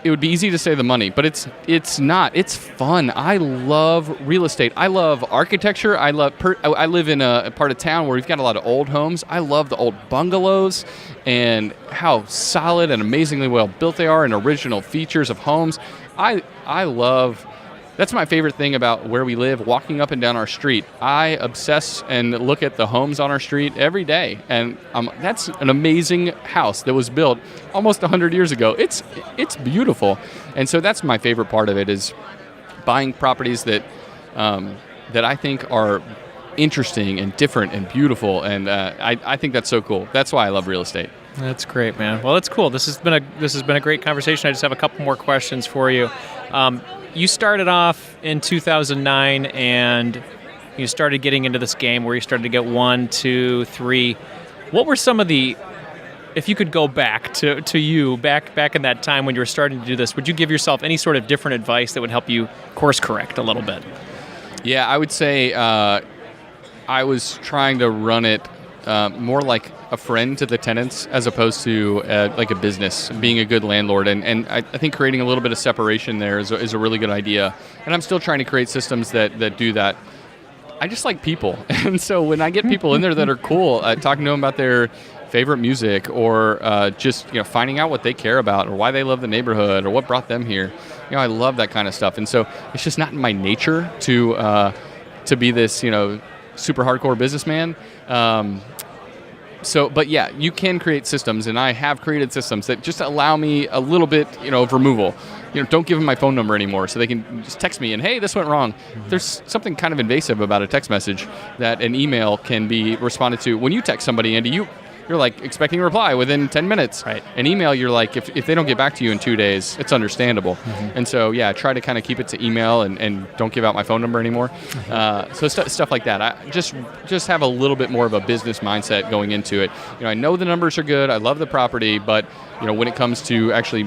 it would be easy to say the money, but it's not. It's fun. I love real estate. I love architecture. I live in a part of town where we've got a lot of old homes. I love the old bungalows and how solid and amazingly well built they are and original features of homes. I love. That's my favorite thing about where we live, walking up and down our street. I obsess and look at the homes on our street every day. And that's an amazing house that was built almost 100 years ago. It's beautiful. And so that's my favorite part of it, is buying properties that I think are interesting and different and beautiful. And I think that's so cool. That's why I love real estate. That's great, man. Well, that's cool. This has been a great conversation. I just have a couple more questions for you. You started off in 2009, and you started getting into this game where you started to get 1, 2, 3. What were some of the, if you could go back to you, back in that time when you were starting to do this, would you give yourself any sort of different advice that would help you course correct a little bit? Yeah, I would say I was trying to run it more like a friend to the tenants as opposed to like a business, being a good landlord. And I think creating a little bit of separation there is a really good idea. And I'm still trying to create systems that do that. I just like people. And so when I get people in there that are cool, talking to them about their favorite music or just finding out what they care about or why they love the neighborhood or what brought them here, I love that kind of stuff. And so it's just not in my nature to be this super hardcore businessman. But yeah, you can create systems, and I have created systems that just allow me a little bit, of removal. Don't give them my phone number anymore, so they can just text me and, hey, this went wrong. Mm-hmm. There's something kind of invasive about a text message that an email can be responded to. When you text somebody, Andy, you're like expecting a reply within 10 minutes. Right. An email, you're like, if they don't get back to you in 2 days, it's understandable. Mm-hmm. And so, yeah, try to kind of keep it to email and don't give out my phone number anymore. Mm-hmm. So stuff like that. I just have a little bit more of a business mindset going into it. I know the numbers are good. I love the property, but when it comes to actually,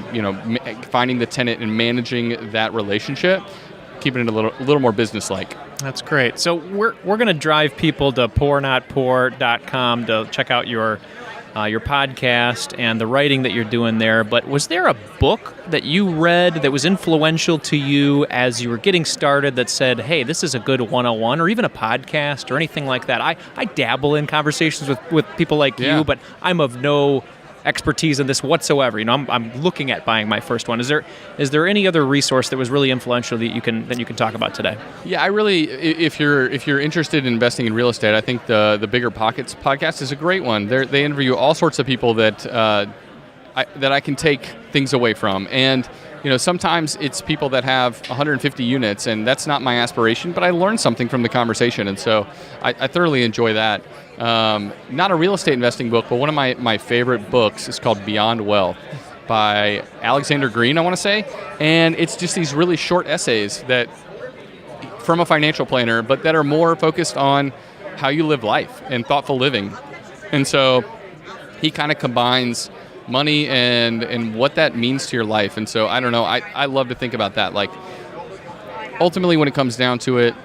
finding the tenant and managing that relationship, keeping it a little more business-like. That's great. So we're going to drive people to poornotpoor.com to check out your podcast and the writing that you're doing there. But was there a book that you read that was influential to you as you were getting started that said, hey, this is a good 101, or even a podcast or anything like that? I dabble in conversations with people like you, but I'm of no expertise in this whatsoever. I'm looking at buying my first one. Is there any other resource that was really influential that you can talk about today? Yeah, I really, if you're interested in investing in real estate, I think the Bigger Pockets podcast is a great one. They interview all sorts of people that I can take things away from. And sometimes it's people that have 150 units, and that's not my aspiration, but I learned something from the conversation, and so I thoroughly enjoy that. Not a real estate investing book, but one of my favorite books is called Beyond Wealth by Alexander Green, I want to say, and it's just these really short essays that from a financial planner, but that are more focused on how you live life and thoughtful living. And so he kind of combines money and what that means to your life. And so I don't know, I love to think about that. Like, ultimately, when it comes down to it,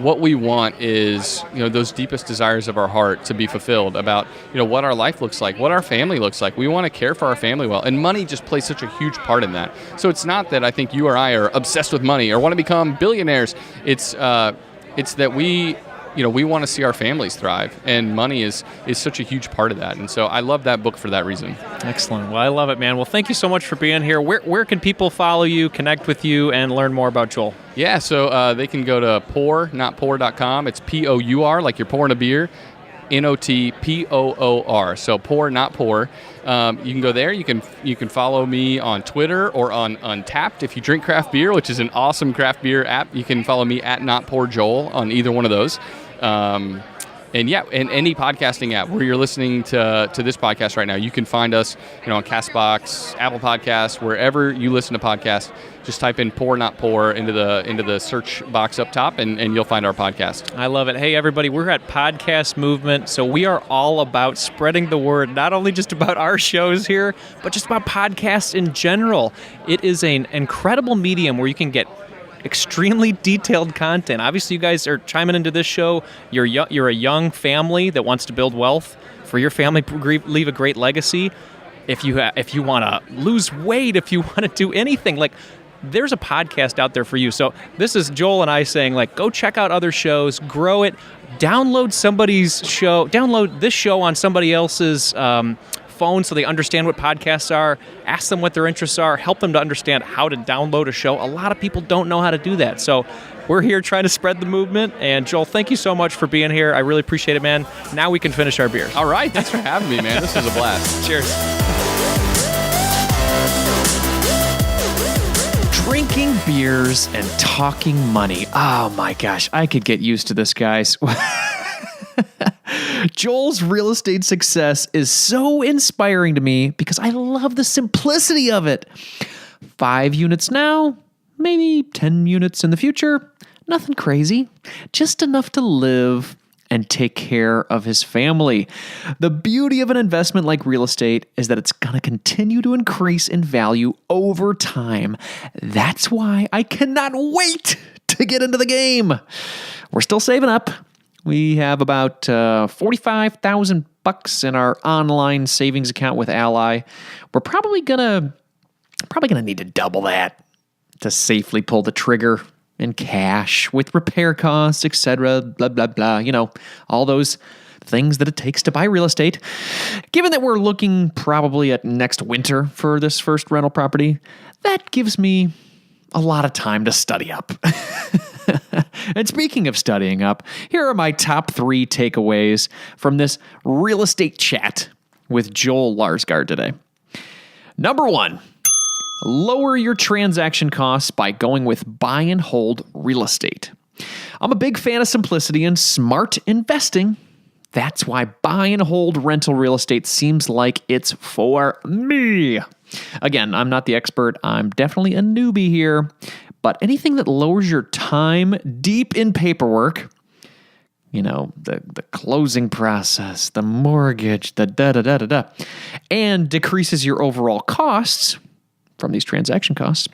what we want is those deepest desires of our heart to be fulfilled about what our life looks like, what our family looks like. We want to care for our family well, and money just plays such a huge part in that. So it's not that I think you or I are obsessed with money or want to become billionaires. It's that we want to see our families thrive, and money is such a huge part of that. And so I love that book for that reason. Excellent. Well, I love it, man. Well, thank you so much for being here. Where can people follow you, connect with you, and learn more about Joel? Yeah, so they can go to poornotpoor.com. It's P-O-U-R, like you're pouring a beer. N-O-T-P-O-O-R. So Poor Not Poor. You can go there. You can follow me on Twitter or on Untapped if you drink craft beer, which is an awesome craft beer app. You can follow me at Not Poor Joel on either one of those. And any podcasting app where you're listening to this podcast right now, you can find us, on CastBox, Apple Podcasts, wherever you listen to podcasts. Just type in Poor Not Poor into the search box up top, and you'll find our podcast. I love it. Hey, everybody, we're at Podcast Movement, so we are all about spreading the word, not only just about our shows here, but just about podcasts in general. It is an incredible medium where you can get extremely detailed content. Obviously, you guys are chiming into this show. You're a young family that wants to build wealth for your family, leave a great legacy. if you want to lose weight, if you want to do anything, like there's a podcast out there for you. So this is Joel and I saying, like, go check out other shows, grow it, download this show on somebody else's phone so they understand what podcasts are, ask them what their interests are, help them to understand how to download a show. A lot of people don't know how to do that. So we're here trying to spread the movement. And Joel, thank you so much for being here. I really appreciate it, man. Now we can finish our beers. All right. Thanks for having me, man. This was a blast. Cheers. Drinking beers and talking money. Oh my gosh, I could get used to this, guys. Joel's real estate success is so inspiring to me because I love the simplicity of it. 5 units now, maybe 10 units in the future. Nothing crazy, just enough to live and take care of his family. The beauty of an investment like real estate is that it's going to continue to increase in value over time. That's why I cannot wait to get into the game. We're still saving up. We have about $45,000 in our online savings account with Ally. We're probably gonna need to double that to safely pull the trigger in cash with repair costs, etc. Blah blah blah. You know, all those things that it takes to buy real estate. Given that we're looking probably at next winter for this first rental property, that gives me a lot of time to study up. And speaking of studying up, here are my top 3 takeaways from this real estate chat with Joel Larsgaard today. Number 1, lower your transaction costs by going with buy and hold real estate. I'm a big fan of simplicity and smart investing. That's why buy and hold rental real estate seems like it's for me. Again, I'm not the expert. I'm definitely a newbie here. But anything that lowers your time deep in paperwork, you know, the closing process, the mortgage, the da-da-da-da-da, and decreases your overall costs from these transaction costs,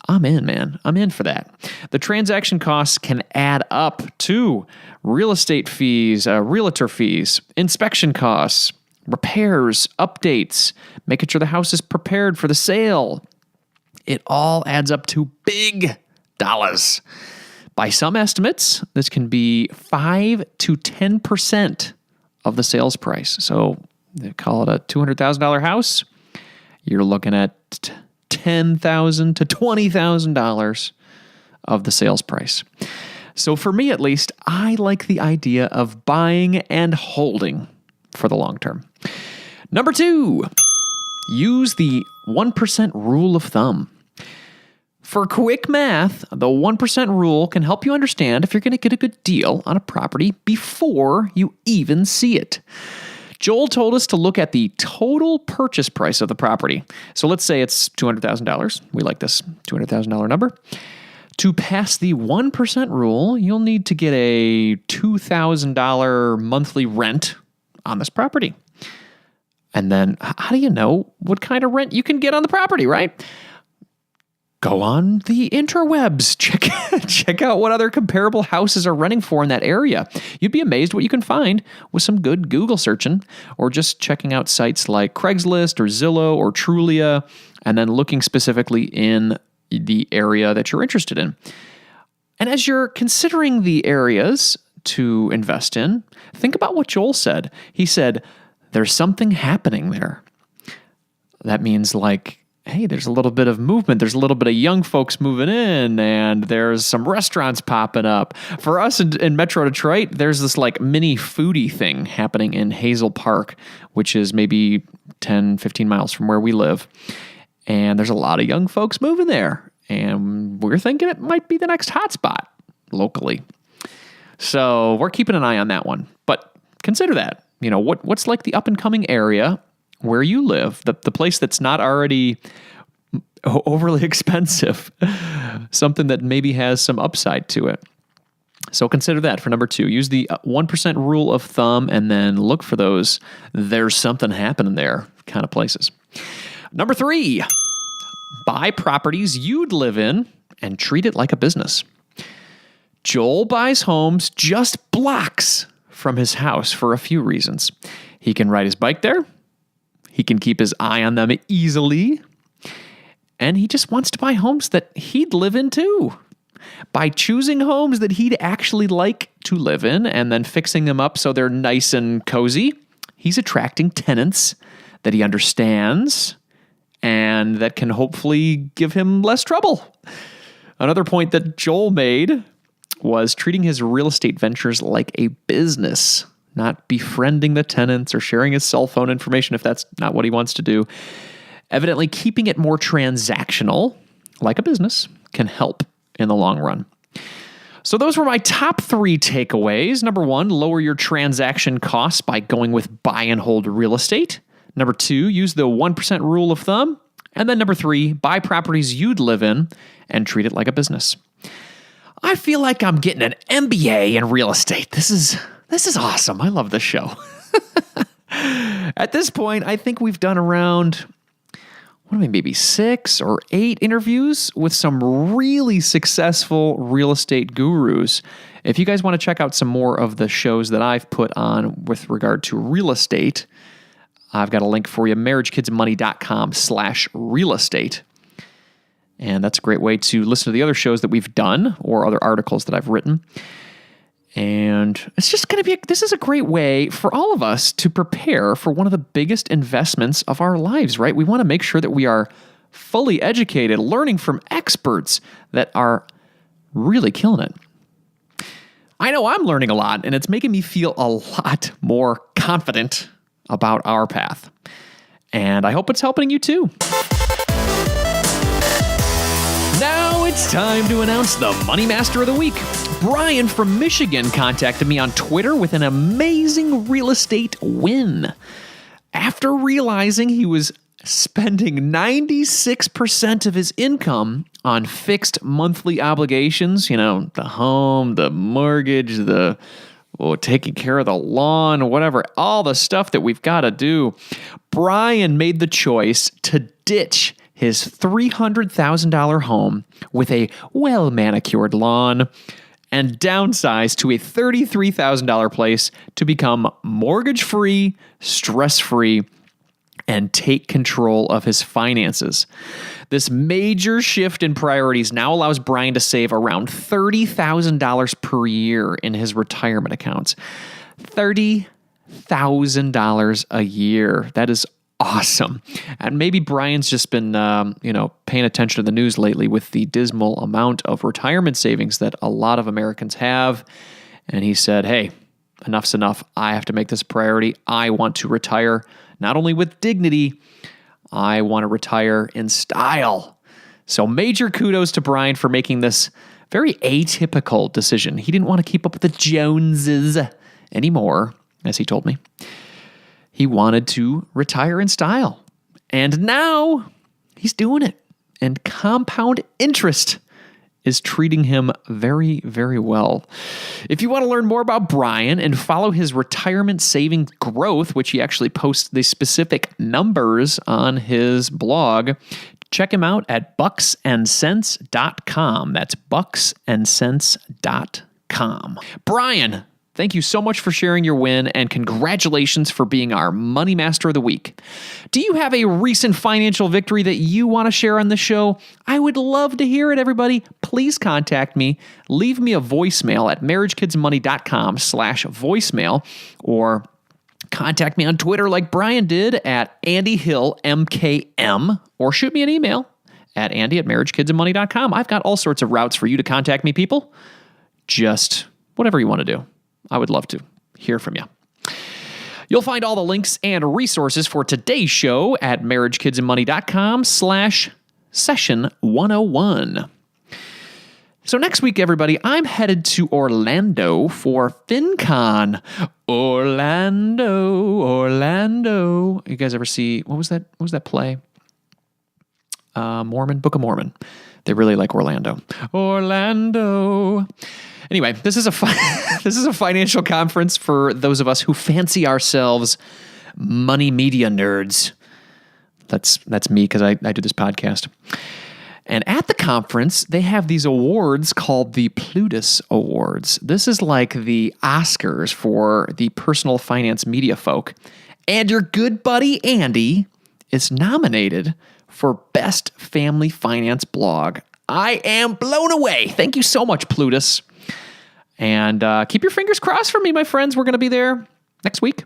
I'm in, man. I'm in for that. The transaction costs can add up to real estate fees, realtor fees, inspection costs, repairs, updates, making sure the house is prepared for the sale. It all adds up to big dollars. By some estimates, this can be 5 to 10% of the sales price. So they call it a $200,000 house. You're looking at $10,000 to $20,000 of the sales price. So for me, at least, I like the idea of buying and holding for the long term. Number 2, use the 1% rule of thumb. For quick math, the 1% rule can help you understand if you're going to get a good deal on a property before you even see it. Joel told us to look at the total purchase price of the property. So let's say it's $200,000. We like this $200,000 number. To pass the 1% rule, you'll need to get a $2,000 monthly rent on this property. And then how do you know what kind of rent you can get on the property, right? Go on the interwebs. Check out what other comparable houses are renting for in that area. You'd be amazed what you can find with some good Google searching or just checking out sites like Craigslist or Zillow or Trulia and then looking specifically in the area that you're interested in. And as you're considering the areas to invest in, think about what Joel said. He said, there's something happening there. That means like, hey, there's a little bit of movement. There's a little bit of young folks moving in, and there's some restaurants popping up. For us in Metro Detroit, there's this like mini foodie thing happening in Hazel Park, which is maybe 10, 15 miles from where we live. And there's a lot of young folks moving there. And we're thinking it might be the next hotspot locally. So we're keeping an eye on that one. But consider that. You know, what's like the up-and-coming area where you live, the place that's not already overly expensive, something that maybe has some upside to it. So consider that for number 2. Use the 1% rule of thumb and then look for those there's something happening there kind of places. Number 3, buy properties you'd live in and treat it like a business. Joel buys homes just blocks from his house for a few reasons. He can ride his bike there. He can keep his eye on them easily. And he just wants to buy homes that he'd live in too. By choosing homes that he'd actually like to live in and then fixing them up so they're nice and cozy, he's attracting tenants that he understands and that can hopefully give him less trouble. Another point that Joel made was treating his real estate ventures like a business, not befriending the tenants or sharing his cell phone information if that's not what he wants to do. Evidently, keeping it more transactional, like a business, can help in the long run. So those were my top 3 takeaways. Number 1, lower your transaction costs by going with buy and hold real estate. Number 2, use the 1% rule of thumb. And then number 3, buy properties you'd live in and treat it like a business. I feel like I'm getting an MBA in real estate. This is awesome. I love this show. At this point, I think we've done around maybe 6 or 8 interviews with some really successful real estate gurus. If you guys want to check out some more of the shows that I've put on with regard to real estate, I've got a link for you, marriagekidsmoney.com/real estate. And that's a great way to listen to the other shows that we've done or other articles that I've written. And it's just going to be, this is a great way for all of us to prepare for one of the biggest investments of our lives, right? We want to make sure that we are fully educated, learning from experts that are really killing it. I know I'm learning a lot, and it's making me feel a lot more confident about our path. And I hope it's helping you too. Now it's time to announce the Money Master of the Week. Brian from Michigan contacted me on Twitter with an amazing real estate win. After realizing he was spending 96% of his income on fixed monthly obligations, the home, the mortgage, taking care of the lawn, whatever, all the stuff that we've got to do, Brian made the choice to ditch his $300,000 home with a well-manicured lawn and downsize to a $33,000 place to become mortgage-free, stress-free, and take control of his finances. This major shift in priorities now allows Brian to save around $30,000 per year in his retirement accounts. $30,000 a year. That is awesome. And maybe Brian's just been, paying attention to the news lately with the dismal amount of retirement savings that a lot of Americans have. And he said, hey, enough's enough. I have to make this a priority. I want to retire, not only with dignity, I want to retire in style. So major kudos to Brian for making this very atypical decision. He didn't want to keep up with the Joneses anymore, as he told me. He wanted to retire in style. And now he's doing it. And compound interest is treating him very, very well. If you want to learn more about Brian and follow his retirement savings growth, which he actually posts the specific numbers on his blog, check him out at bucksandcents.com. That's bucksandcents.com. Brian, thank you so much for sharing your win, and congratulations for being our Money Master of the Week. Do you have a recent financial victory that you want to share on the show? I would love to hear it, everybody. Please contact me. Leave me a voicemail at marriagekidsmoney.com/voicemail, or contact me on Twitter like Brian did at AndyHillMKM, or shoot me an email at Andy@marriagekidsmoney.com. I've got all sorts of routes for you to contact me, people. Just whatever you want to do. I would love to hear from you. You'll find all the links and resources for today's show at marriagekidsandmoney.com/session101. So next week, everybody, I'm headed to Orlando for FinCon. Orlando. You guys ever see, what was that play? Book of Mormon. They really like Orlando. Anyway, this is a financial conference for those of us who fancy ourselves money media nerds. That's me, because I do this podcast. And at the conference, they have these awards called the Plutus Awards. This is like the Oscars for the personal finance media folk. And your good buddy Andy is nominated for Best Family Finance Blog. I am blown away. Thank you so much, Plutus. And keep your fingers crossed for me, my friends. We're going to be there next week.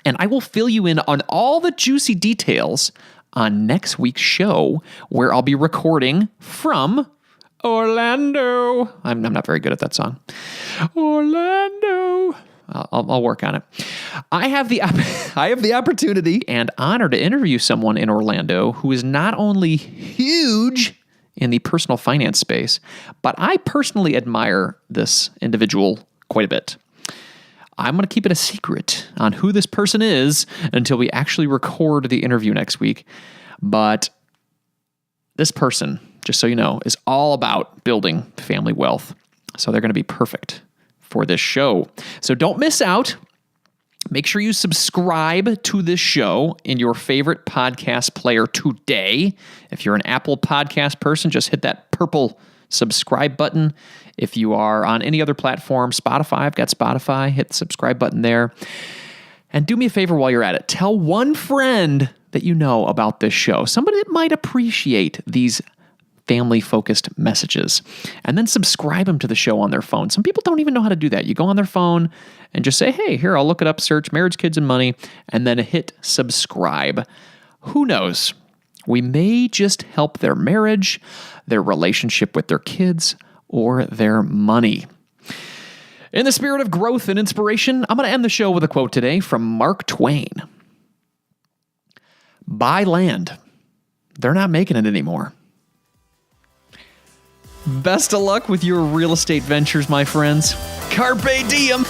And I will fill you in on all the juicy details on next week's show, where I'll be recording from Orlando. I'm not very good at that song. Orlando. I'll work on it. I have the opportunity and honor to interview someone in Orlando who is not only huge in the personal finance space, but I personally admire this individual quite a bit. I'm going to keep it a secret on who this person is until we actually record the interview next week. But this person, just so you know, is all about building family wealth. So they're going to be perfect for this show. So don't miss out. Make sure you subscribe to this show in your favorite podcast player today. If you're an Apple podcast person, just hit that purple subscribe button. If you are on any other platform, Spotify, I've got Spotify, hit the subscribe button there. And do me a favor while you're at it. Tell one friend that you know about this show, somebody that might appreciate these family-focused messages, and then subscribe them to the show on their phone. Some people don't even know how to do that. You go on their phone and just say, hey, here, I'll look it up, search Marriage, Kids, and Money, and then hit subscribe. Who knows? We may just help their marriage, their relationship with their kids, or their money. In the spirit of growth and inspiration, I'm going to end the show with a quote today from Mark Twain. Buy land. They're not making it anymore. Best of luck with your real estate ventures, my friends. Carpe diem.